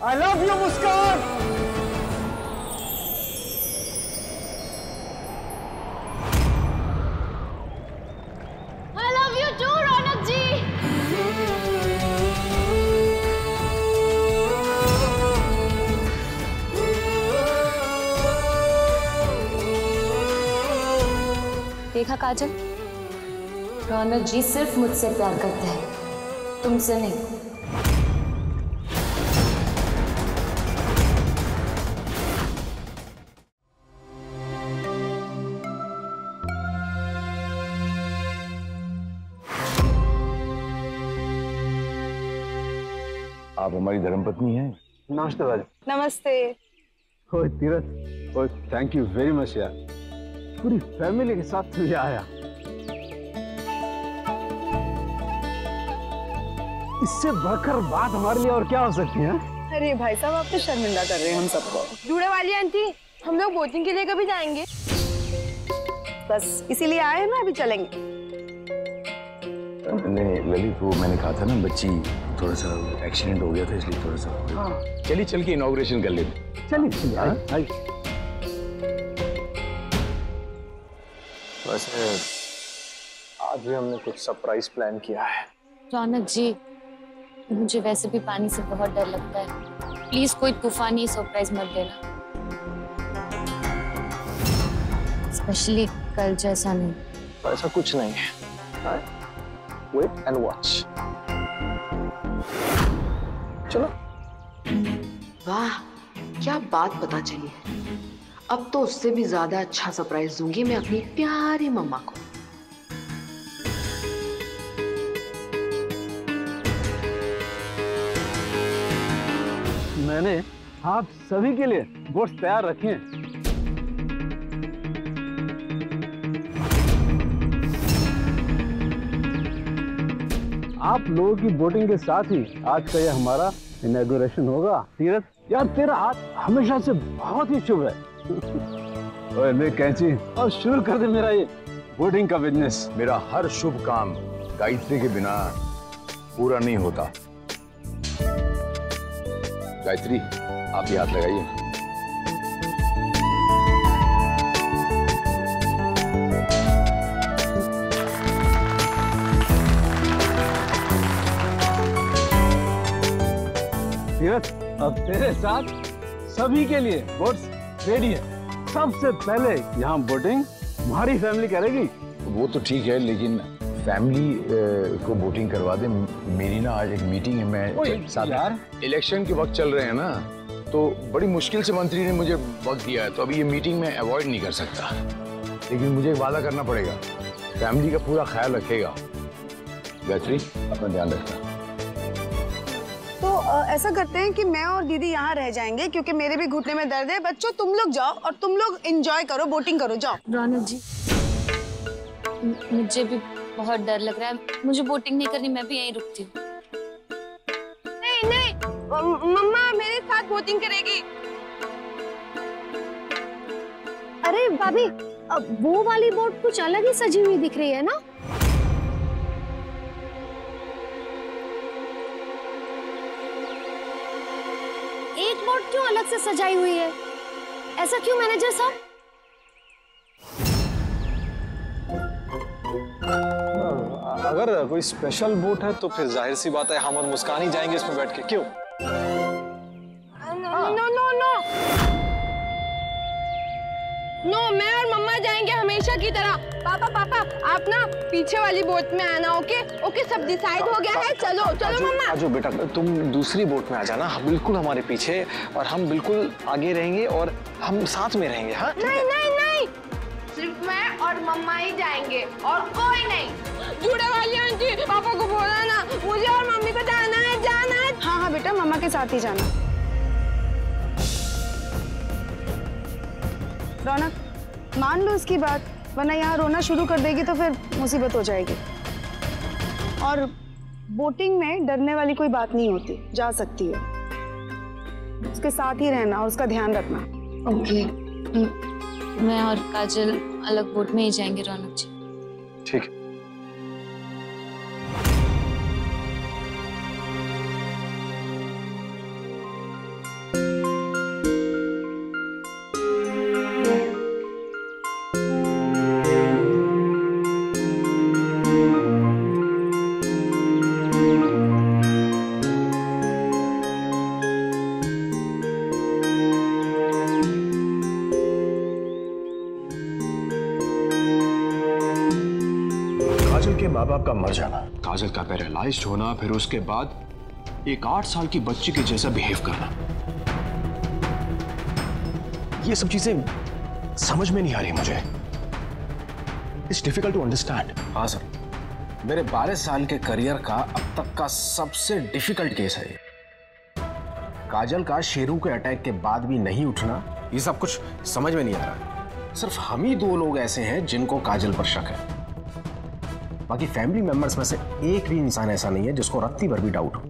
I love you Muskan. I love you too Raunak ji. देखा काजल, रौनक जी सिर्फ मुझसे प्यार करते हैं, तुमसे नहीं। आप हमारी धर्मपत्नी हैं। नमस्ते भाई। नमस्ते। ओए तीरथ, ओए थैंक यू वेरी मच यार, पूरी फैमिली के साथ तुझे आया। इससे बढ़कर बात हमारे लिए और क्या हो सकती है? अरे भाई साहब, आप तो शर्मिंदा कर रहे हैं हम सबको। जूड़े वाली आंटी, हम लोग बोटिंग के लिए कभी जाएंगे? बस इसीलिए आए हैं ना, अभी चलेंगे। नहीं ललित, वो मैंने कहा था ना, बच्ची थोड़ा सा एक्सीडेंट हो गया था इसलिए थोड़ा सा। चलिए चल के इनॉग्रेशन कर लेते। चलिए आइए। वैसे आज भी हमने कुछ सरप्राइज प्लान किया है। रौनक जी, मुझे वैसे भी पानी से बहुत डर लगता है, प्लीज कोई तूफानी सरप्राइज मत देना, स्पेशली कल जैसा नहीं। ऐसा कुछ नहीं है, वेट एंड वॉच। चलो। वाह, क्या बात पता चली है। अब तो उससे भी ज्यादा अच्छा सरप्राइज दूंगी मैं अपनी प्यारी मम्मा को। मैंने आप सभी के लिए बोट्स तैयार रखे हैं। आप लोगों की बोटिंग के साथ ही आज का ये हमारा इनॉग्रेशन होगा। तीरथ यार, तेरा हाथ हमेशा से बहुत ही शुभ है। ओए ले कैंची और शुरू कर दे मेरा ये बोटिंग का बिजनेस। मेरा हर शुभ काम गायत्री के बिना पूरा नहीं होता। गायत्री, आप ही हाथ लगाइए। तीरथ, अब तेरे साथ सभी के लिए बोट्स रेडी है। सबसे पहले यहाँ बोटिंग हमारी फैमिली करेगी। वो तो ठीक है, लेकिन फैमिली को वोटिंग करवा दे। मेरी ना आज एक मीटिंग है, मैं साथ यार, इलेक्शन के वक्त चल रहे हैं ना, तो बड़ी मुश्किल से मंत्री ने मुझे वक्त दिया है, तो अभी ये मीटिंग में अवॉइड नहीं कर सकता। लेकिन मुझे एक वादा करना पड़ेगा, फैमिली का पूरा ख्याल रखेगा। गायत्री, अपना ध्यान रखना। तो ऐसा करते हैं कि मैं और दीदी यहाँ रह जाएंगे, क्योंकि मेरे भी घुटने में दर्द है। बच्चों तुम लोग जाओ और तुम लोग एंजॉय करो, बोटिंग करो, जाओ। रौनक जी, मुझे भी बहुत डर लग रहा है, मुझे बोटिंग नहीं करनी, मैं भी यहीं रुकती हूँ। नहीं नहीं, मम्मा मेरे साथ बोटिंग करेगी। अरे भाभी, अब वो वाली बोट कुछ अलग ही सजी हुई दिख रही है ना? एक बोट क्यों अलग से सजाई हुई है? ऐसा क्यों मैनेजर साहब? अगर कोई स्पेशल बोट है तो फिर जाहिर सी बात है हम और मुस्कान ही जाएंगे इसमें बैठ के। क्यों? नो नो नो नो, मैं और मम्मा जाएंगे हमेशा की तरह। पापा पापा, आप ना पीछे वाली बोट में आना। ओके ओके, सब डिसाइड हो गया है। चलो चलो मम्मा। आजो बेटा, तुम दूसरी बोट में आ जाना, बिल्कुल हमारे पीछे, और हम बिल्कुल आगे रहेंगे और हम साथ में रहेंगे। हाँ नहीं नहीं नहीं, सिर्फ मैं और मम्मा ही जाएंगे और कोई नहीं। जूड़े वाली आंटी, पापा को बोला ना, मुझे और मम्मी को जाना है, जाना है। हाँ हाँ बेटा, मम्मा के साथ ही जाना। रौनक, मान लो इसकी बात, वरना यहाँ रोना शुरू कर देगी तो फिर मुसीबत हो जाएगी। और बोटिंग में डरने वाली कोई बात नहीं होती, जा सकती है। उसके साथ ही रहना और उसका ध्यान रखना। ओके, मैं और काजल अलग बोट में ही जाएंगे रौनक जी। ठीक है। माँ बाप का मर जाना, काजल का पैरालाइज्ड होना, फिर उसके बाद एक 8 साल की बच्ची के जैसा बिहेव करना, ये सब चीजें समझ में नहीं आ रही मुझे। It's difficult to understand. हाँ सर, मेरे 12 साल के करियर का अब तक का सबसे डिफिकल्ट केस है ये। काजल का शेरू के अटैक के बाद भी नहीं उठना, ये सब कुछ समझ में नहीं आ रहा। सिर्फ हम ही 2 लोग ऐसे हैं जिनको काजल पर शक है। बाकी फैमिली मेंबर्स में से एक भी इंसान ऐसा नहीं है जिसको रत्ती भर भी डाउट हो।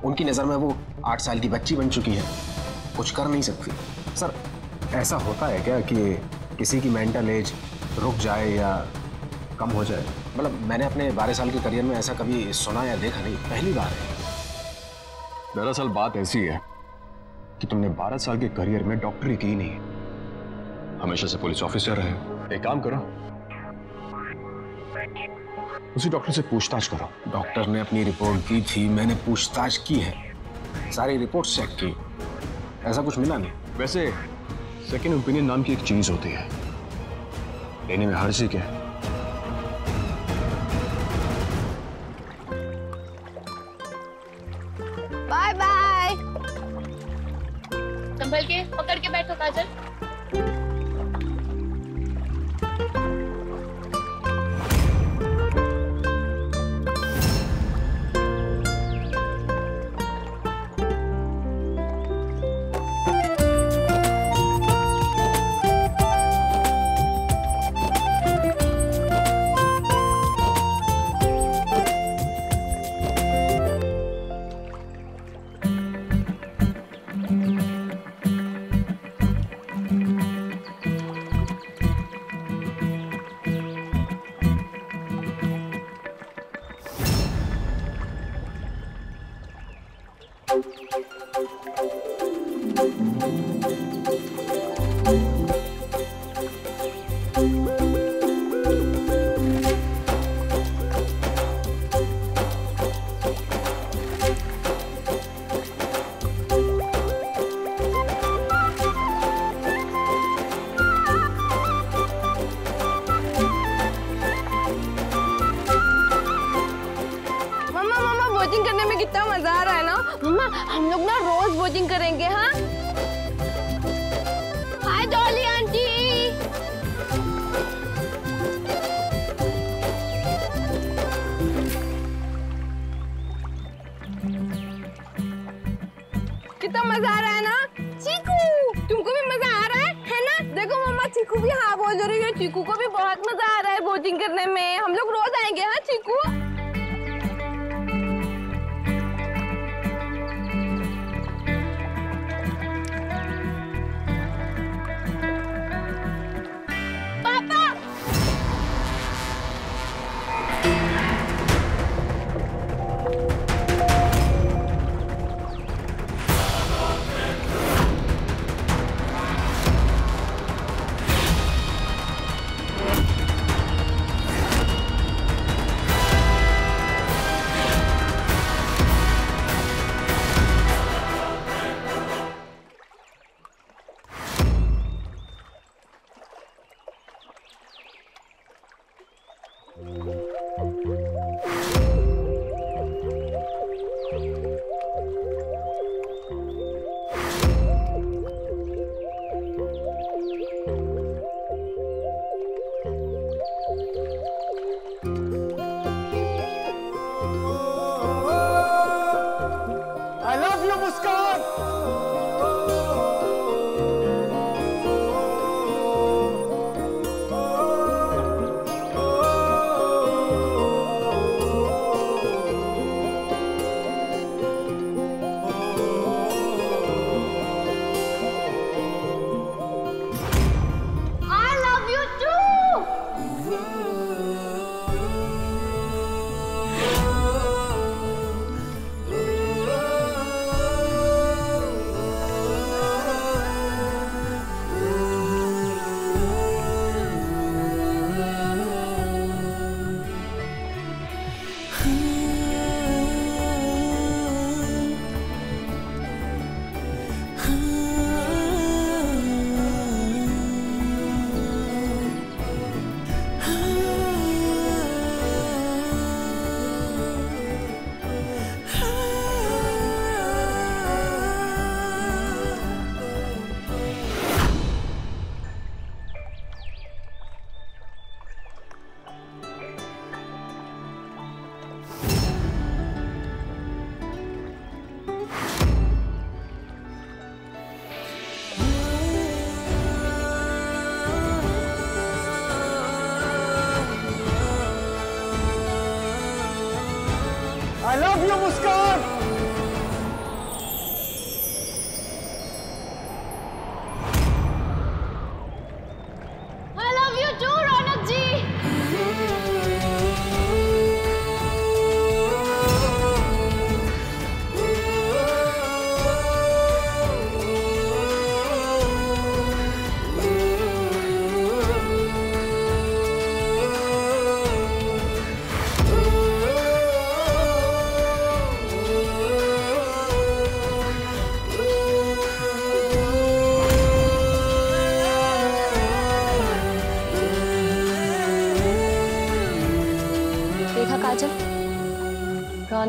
उनकी नजर में वो 8 साल की बच्ची बन चुकी है, कुछ कर नहीं सकती। सर, ऐसा होता है क्या कि किसी की मेंटल एज रुक जाए या कम हो जाए? मतलब मैंने अपने 12 साल के करियर में ऐसा कभी सुना या देखा नहीं, पहली बार है। दरअसल बात ऐसी है कि तुमने 12 साल के करियर में डॉक्टरी की नहीं, हमेशा से पुलिस ऑफिसर रहे। एक काम करो, उसी डॉक्टर से पूछताछ करो। डॉक्टर ने अपनी रिपोर्ट दी थी, मैंने पूछताछ की है, सारी रिपोर्ट चेक की, ऐसा कुछ मिला नहीं। वैसे सेकेंड ओपिनियन नाम की एक चीज होती है, लेने में हर्ज क्या है। Bye bye. संभल के पकड़ के बैठो काजल। बोटिंग करने में कितना मजा आ रहा है ना मम्मा। हम लोग ना रोज बोटिंग करेंगे। हाँ, हाय डॉली आंटी। कितना मजा आ रहा है ना चीकू? तुमको भी मजा आ रहा है ना? देखो मम्मा, चीकू भी हाँ बोल रही है। चीकू को भी बहुत मजा आ रहा है बोटिंग करने में। हम लोग रोज आएंगे। हाँ चीकू?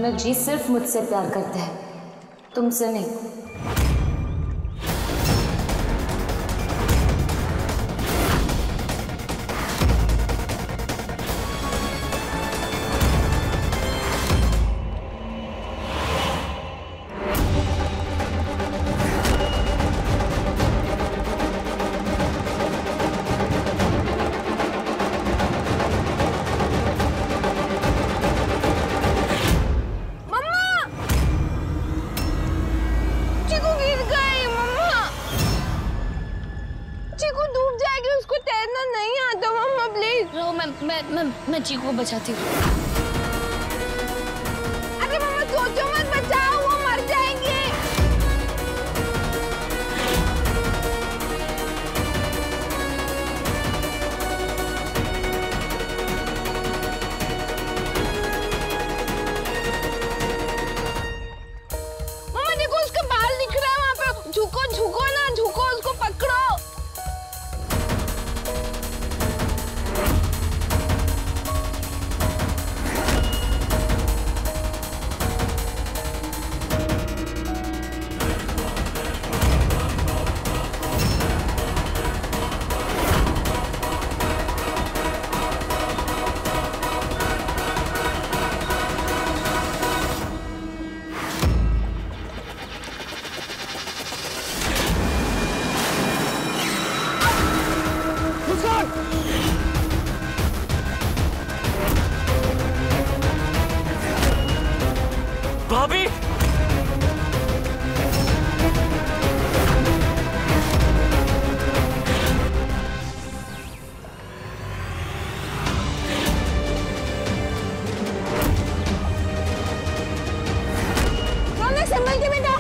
रौनक जी सिर्फ मुझसे प्यार करते हैं, तुमसे नहीं। मैं चीकू को बचाती हूँ। अरे मम्मा सोचो मत, बचाओ, वो मर जाएंगे। मम्मा देखो उसका बाल दिख रहा है वहाँ पे, झुको झुको ना, झुको, उसको पकड़ो। भाभी संभल के बेटा।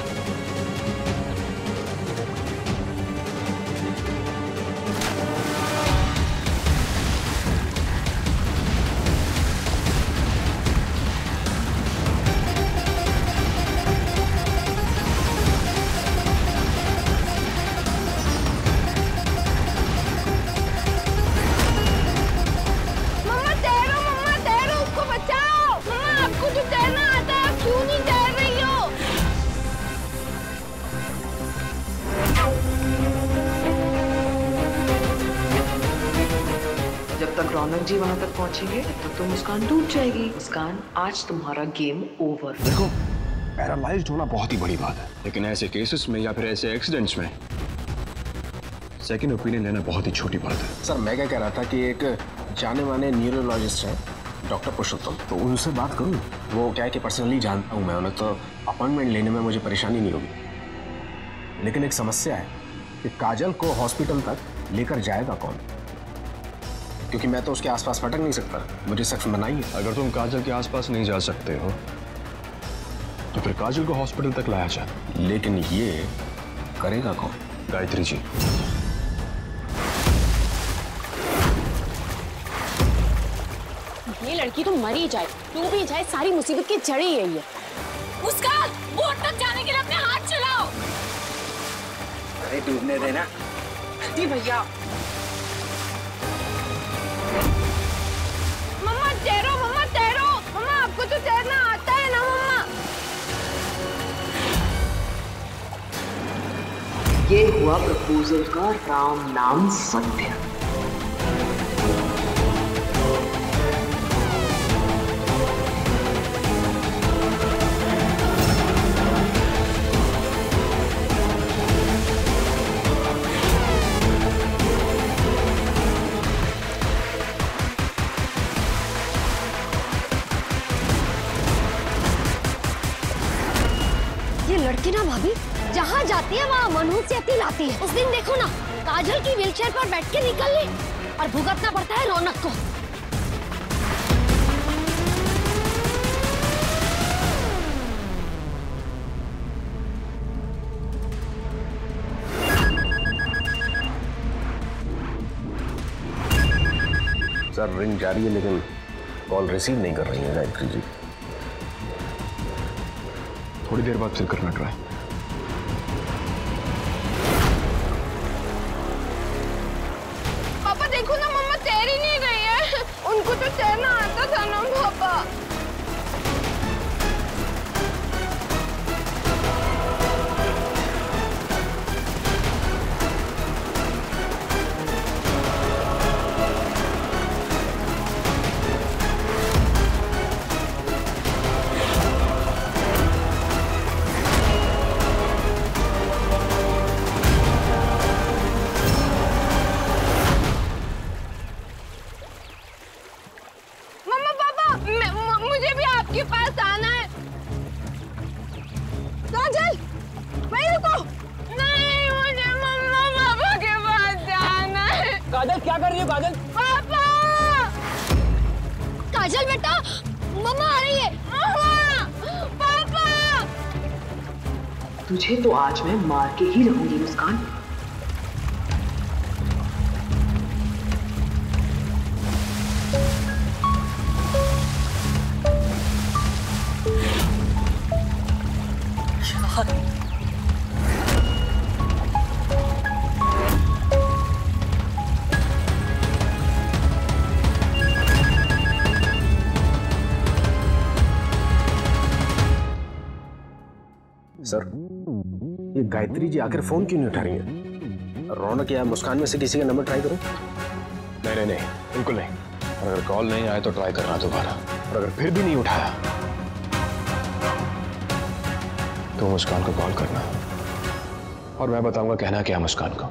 रौनक जी वहां तक पहुंचेंगे तब तो मुस्कान डूब जाएगी। मुस्कान, आज तुम्हारा गेम ओवर। देखो, पैरालाइज्ड होना बहुत ही बड़ी बात है, लेकिन ऐसे केसेस में या फिर ऐसे एक्सीडेंट्स में सेकंड ओपिनियन लेना बहुत ही छोटी बात है। सर मैं क्या कह रहा था कि एक जाने माने न्यूरोलॉजिस्ट हैं डॉक्टर पुरुषोत्तम, तो उनसे बात करूं। वो क्या है कि पर्सनली जानता हूं मैं उन्हें, तो अपॉइंटमेंट लेने में मुझे परेशानी नहीं होगी। लेकिन एक समस्या है कि काजल को हॉस्पिटल तक लेकर जाएगा कौन, क्योंकि मैं तो उसके आसपास भटक नहीं सकता, मुझे सख्त मनाही है। अगर तुम काजल के आसपास नहीं जा सकते हो तो फिर काजल को हॉस्पिटल तक लाया जाए। लेकिन ये करेगा कौन? गायत्री जी। ये लड़की तो मरी जाए, तू भी जाए, सारी मुसीबत की जड़ ही यही है। मुस्कान, बोट तक जाने के लिए अपने हाथ चलाओ। अरे डूबने देना। जी भैया। मम्मा तैरो, मम्मा तैरो, मम्मा आपको तो तैरना आता है ना मम्मा। ये हुआ प्रपोजल का राम नाम सत्य। लड़की ना भाभी जहाँ जाती है वहाँ मनुष्यती लाती है। उस दिन देखो ना, काजल की व्हीलचेयर पर बैठ के निकल ली और भुगतना पड़ता है रौनक को। सर रिंग जारी है लेकिन कॉल रिसीव नहीं कर रही है गायत्री जी। थोड़ी देर बाद फिर करना ट्राई। पापा देखो ना, मम्मा तैर ही नहीं रही है। उनको तो तैरना आता था ना पापा। काजल। पापा! काजल बेटा, मम्मा आ रही है। पापा! तुझे तो आज मैं मार के ही रहूंगी मुस्कान। सर, ये गायत्री जी आखिर फोन क्यों नहीं उठा रही है? रौनक या मुस्कान में से किसी का नंबर ट्राई करूं? नहीं, बिल्कुल नहीं। और अगर कॉल नहीं आए तो ट्राई करना दोबारा, और अगर फिर भी नहीं उठाया तो मुस्कान को कॉल करना और मैं बताऊंगा कहना क्या मुस्कान को।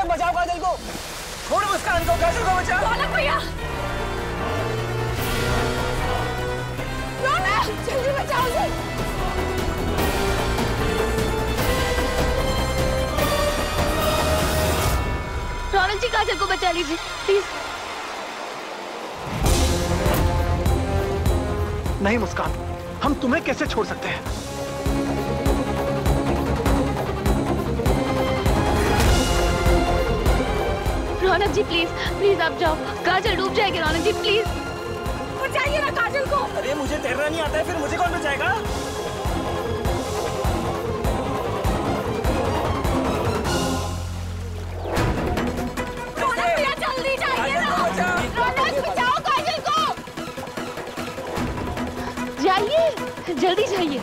बचाओ काजल को, छोड़ मुस्कान को, काजल को बचाओ। रौनक भैया, रौनक जल्दी बचाओ जी। रौनक जी काजल को बचा लीजिए प्लीज। नहीं मुस्कान, हम तुम्हें कैसे छोड़ सकते हैं? रौनक जी प्लीज प्लीज आप जाओ, काजल डूब जाएगी। रौनक जी प्लीज बचाइए ना काजल को। अरे मुझे तैरना नहीं आता है, फिर मुझे कौन बचाएगा? रौनक भैया जल्दी जाइए ना। रौनक बचाओ काजल को। जाइए, जल्दी जाइए।